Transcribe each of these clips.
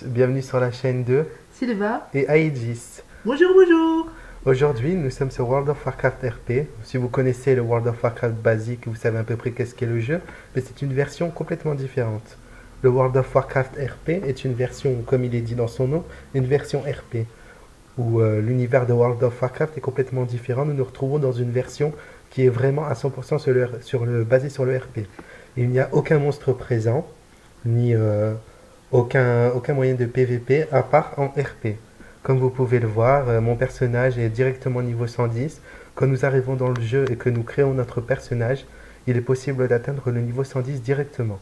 bienvenue sur la chaîne de Silva. et Aegis. Bonjour, bonjour. Aujourd'hui, nous sommes sur World of Warcraft RP. Si vous connaissez le World of Warcraft basique, vous savez à peu près qu'est-ce qu'est le jeu, mais c'est une version complètement différente. Le World of Warcraft RP est une version, comme il est dit dans son nom, une version RP, où l'univers de World of Warcraft est complètement différent. Nous nous retrouvons dans une version qui est vraiment à 100% basée sur le RP. Il n'y a aucun monstre présent, ni aucun moyen de PVP à part en RP. Comme vous pouvez le voir, mon personnage est directement niveau 110. Quand nous arrivons dans le jeu et que nous créons notre personnage, il est possible d'atteindre le niveau 110 directement.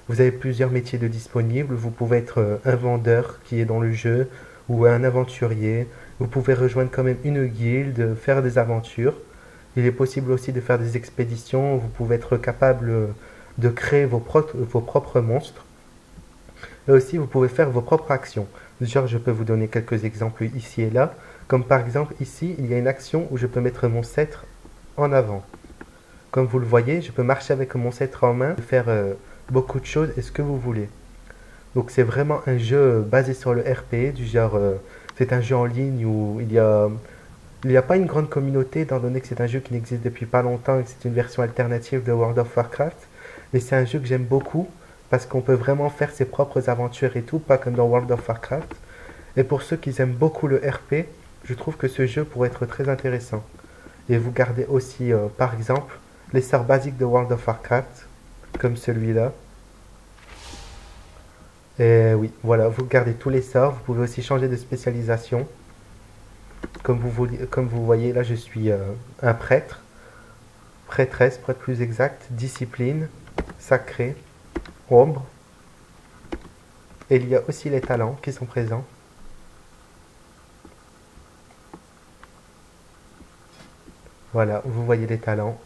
Vous avez plusieurs métiers de disponibles. Vous pouvez être un vendeur qui est dans le jeu ou un aventurier. Vous pouvez rejoindre quand même une guilde, faire des aventures. Il est possible aussi de faire des expéditions. Vous pouvez être capable de créer vos propres monstres. Et aussi, vous pouvez faire vos propres actions. Genre, je peux vous donner quelques exemples ici et là. Comme par exemple, ici, il y a une action où je peux mettre mon sceptre en avant. Comme vous le voyez, je peux marcher avec mon sceptre en main, faire beaucoup de choses et ce que vous voulez. Donc c'est vraiment un jeu basé sur le RP, du genre, c'est un jeu en ligne où il y a pas une grande communauté, étant donné que c'est un jeu qui n'existe depuis pas longtemps et que c'est une version alternative de World of Warcraft. Mais c'est un jeu que j'aime beaucoup parce qu'on peut vraiment faire ses propres aventures et tout, pas comme dans World of Warcraft. Et pour ceux qui aiment beaucoup le RP, je trouve que ce jeu pourrait être très intéressant. Et vous gardez aussi, par exemple, les sorts basiques de World of Warcraft, comme celui-là. Et oui, voilà, vous gardez tous les sorts. Vous pouvez aussi changer de spécialisation. Comme vous voyez, là, je suis un prêtre, prêtresse, pour être plus exact, discipline, sacré, ombre. Et il y a aussi les talents qui sont présents. Voilà, vous voyez les talents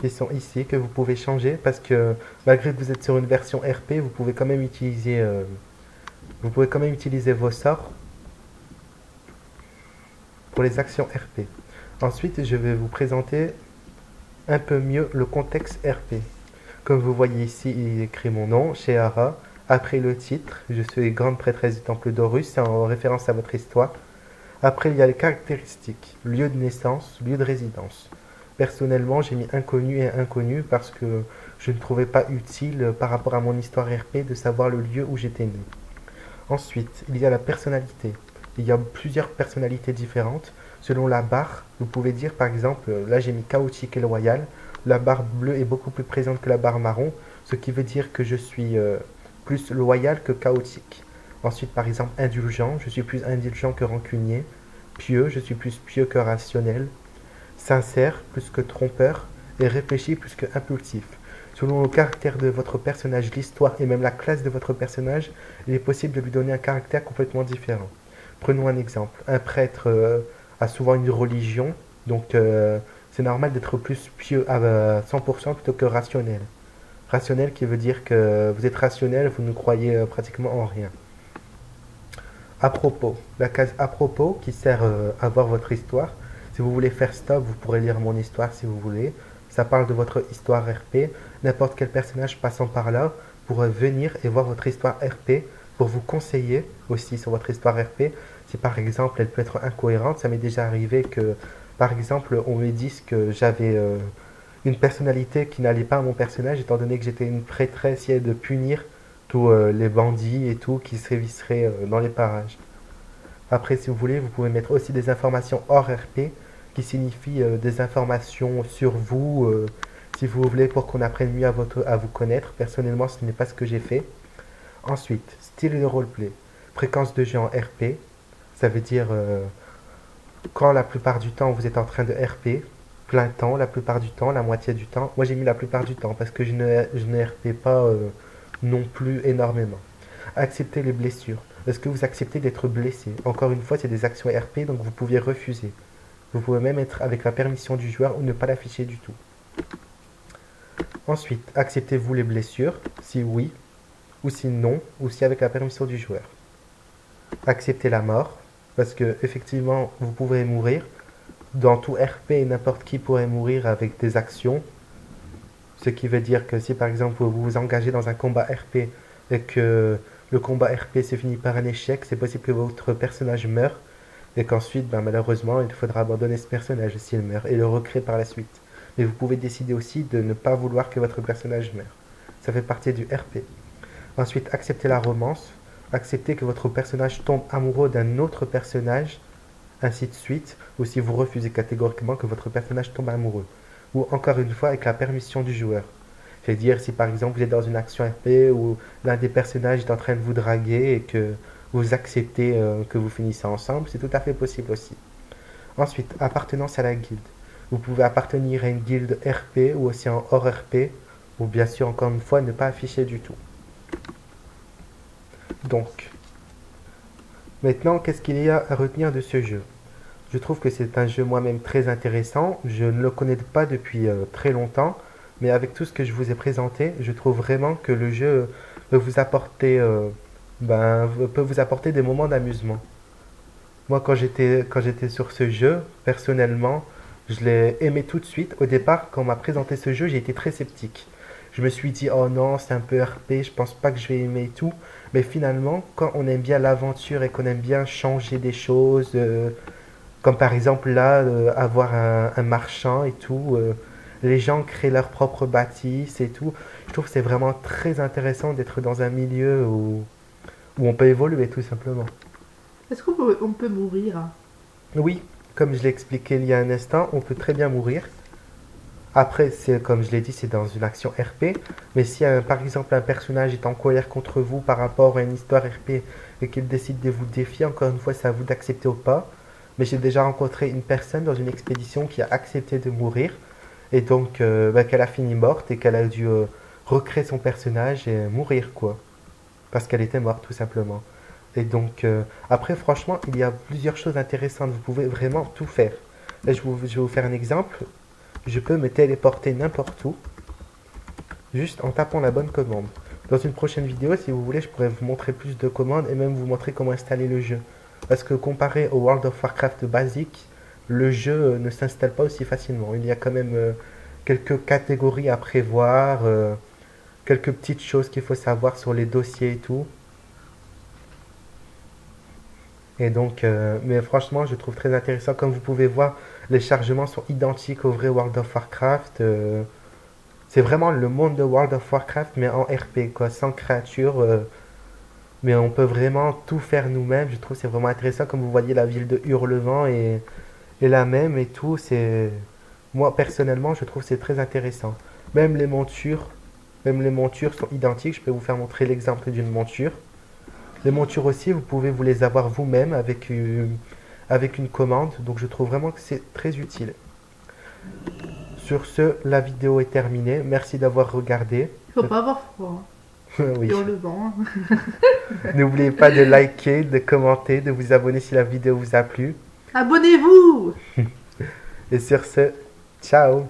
qui sont ici, que vous pouvez changer parce que malgré que vous êtes sur une version RP, vous pouvez quand même utiliser vos sorts pour les actions RP. Ensuite, je vais vous présenter un peu mieux le contexte RP. Comme vous voyez ici, il est écrit mon nom, Shehara. Après le titre, je suis grande prêtresse du temple d'Horus, c'est en référence à votre histoire. Après, il y a les caractéristiques, lieu de naissance, lieu de résidence. Personnellement, j'ai mis inconnu et inconnu parce que je ne trouvais pas utile par rapport à mon histoire RP de savoir le lieu où j'étais né. Ensuite, il y a la personnalité. Il y a plusieurs personnalités différentes. Selon la barre, vous pouvez dire par exemple, là j'ai mis chaotique et loyal. La barre bleue est beaucoup plus présente que la barre marron, ce qui veut dire que je suis plus loyal que chaotique. Ensuite, par exemple, indulgent, je suis plus indulgent que rancunier. Pieux, je suis plus pieux que rationnel. Sincère, plus que trompeur. Et réfléchi, plus que impulsif. Selon le caractère de votre personnage, l'histoire et même la classe de votre personnage, il est possible de lui donner un caractère complètement différent. Prenons un exemple. Un prêtre a souvent une religion, donc c'est normal d'être plus pieux à 100% plutôt que rationnel. Rationnel qui veut dire que vous êtes rationnel, vous ne croyez pratiquement en rien. À propos, la case à propos qui sert à voir votre histoire. Si vous voulez faire stop, vous pourrez lire mon histoire si vous voulez. Ça parle de votre histoire RP. N'importe quel personnage passant par là pourrait venir et voir votre histoire RP pour vous conseiller aussi sur votre histoire RP. Si par exemple elle peut être incohérente, ça m'est déjà arrivé que par exemple on me dise que j'avais une personnalité qui n'allait pas à mon personnage étant donné que j'étais une prêtresse de punir tous les bandits et tout qui sévisseraient dans les parages. Après, si vous voulez, vous pouvez mettre aussi des informations hors RP qui signifient des informations sur vous, si vous voulez, pour qu'on apprenne mieux à vous connaître. Personnellement, ce n'est pas ce que j'ai fait. Ensuite, style de roleplay. Fréquence de jeu en RP. Ça veut dire quand la plupart du temps vous êtes en train de RP. Plein temps, la plupart du temps, la moitié du temps. Moi, j'ai mis la plupart du temps parce que je ne RP pas non plus énormément. Accepter les blessures. Est-ce que vous acceptez d'être blessé? Encore une fois, c'est des actions RP, donc vous pouvez refuser. Vous pouvez même être avec la permission du joueur ou ne pas l'afficher du tout. Ensuite, acceptez-vous les blessures? Si oui, ou si non, ou si avec la permission du joueur. Acceptez la mort, parce que effectivement, vous pouvez mourir. Dans tout RP, n'importe qui pourrait mourir avec des actions. Ce qui veut dire que si par exemple vous vous engagez dans un combat RP et que le combat RP se finit par un échec, c'est possible que votre personnage meure et qu'ensuite, ben, malheureusement, il faudra abandonner ce personnage s'il meurt et le recréer par la suite. Mais vous pouvez décider aussi de ne pas vouloir que votre personnage meure. Ça fait partie du RP. Ensuite, accepter la romance, accepter que votre personnage tombe amoureux d'un autre personnage, ainsi de suite, ou si vous refusez catégoriquement que votre personnage tombe amoureux. Ou encore une fois, avec la permission du joueur. C'est-à-dire si par exemple vous êtes dans une action RP où l'un des personnages est en train de vous draguer et que vous acceptez que vous finissez ensemble, c'est tout à fait possible aussi. Ensuite, appartenance à la guilde. Vous pouvez appartenir à une guilde RP ou aussi en hors RP, ou bien sûr encore une fois ne pas afficher du tout. Donc, maintenant qu'est-ce qu'il y a à retenir de ce jeu? Je trouve que c'est un jeu moi-même très intéressant, je ne le connais pas depuis très longtemps, mais avec tout ce que je vous ai présenté, je trouve vraiment que le jeu peut vous apporter, peut vous apporter des moments d'amusement. Moi, quand j'étais sur ce jeu, personnellement, je l'ai aimé tout de suite. Au départ, quand on m'a présenté ce jeu, j'ai été très sceptique. Je me suis dit, oh non, c'est un peu RP, je pense pas que je vais aimer et tout. Mais finalement, quand on aime bien l'aventure et qu'on aime bien changer des choses, comme par exemple là, avoir un marchand et tout, les gens créent leur propre bâtisse et tout. Je trouve que c'est vraiment très intéressant d'être dans un milieu où on peut évoluer tout simplement. Est-ce qu'on peut mourir? Oui, comme je l'ai expliqué il y a un instant, on peut très bien mourir. Après, c'est comme je l'ai dit, c'est dans une action RP. Mais si par exemple un personnage est en colère contre vous par rapport à une histoire RP et qu'il décide de vous défier, encore une fois, c'est à vous d'accepter ou pas. Mais j'ai déjà rencontré une personne dans une expédition qui a accepté de mourir. Et donc, qu'elle a fini morte et qu'elle a dû recréer son personnage et mourir, quoi. Parce qu'elle était morte, tout simplement. Et donc, après, franchement, il y a plusieurs choses intéressantes. Vous pouvez vraiment tout faire. Là, je vais vous faire un exemple. Je peux me téléporter n'importe où, juste en tapant la bonne commande. Dans une prochaine vidéo, si vous voulez, je pourrais vous montrer plus de commandes et même vous montrer comment installer le jeu. Parce que comparé au World of Warcraft basique, le jeu ne s'installe pas aussi facilement. Il y a quand même quelques catégories à prévoir, quelques petites choses qu'il faut savoir sur les dossiers et tout. Et donc, mais franchement, je trouve très intéressant. Comme vous pouvez voir, les chargements sont identiques au vrai World of Warcraft. C'est vraiment le monde de World of Warcraft, mais en RP, quoi, sans créatures. Mais on peut vraiment tout faire nous-mêmes. Je trouve que c'est vraiment intéressant. Comme vous voyez, la ville de Hurlevent est la même et tout. Moi, personnellement, je trouve que c'est très intéressant. Même les montures, même les montures sont identiques. Je peux vous faire montrer l'exemple d'une monture. Les montures aussi, vous pouvez vous les avoir vous-même avec une commande. Donc je trouve vraiment que c'est très utile. Sur ce, la vidéo est terminée. Merci d'avoir regardé. Il faut pas avoir froid. Oui. Sur le vent. N'oubliez pas de liker, de commenter, de vous abonner si la vidéo vous a plu. Abonnez-vous! Et sur ce, ciao!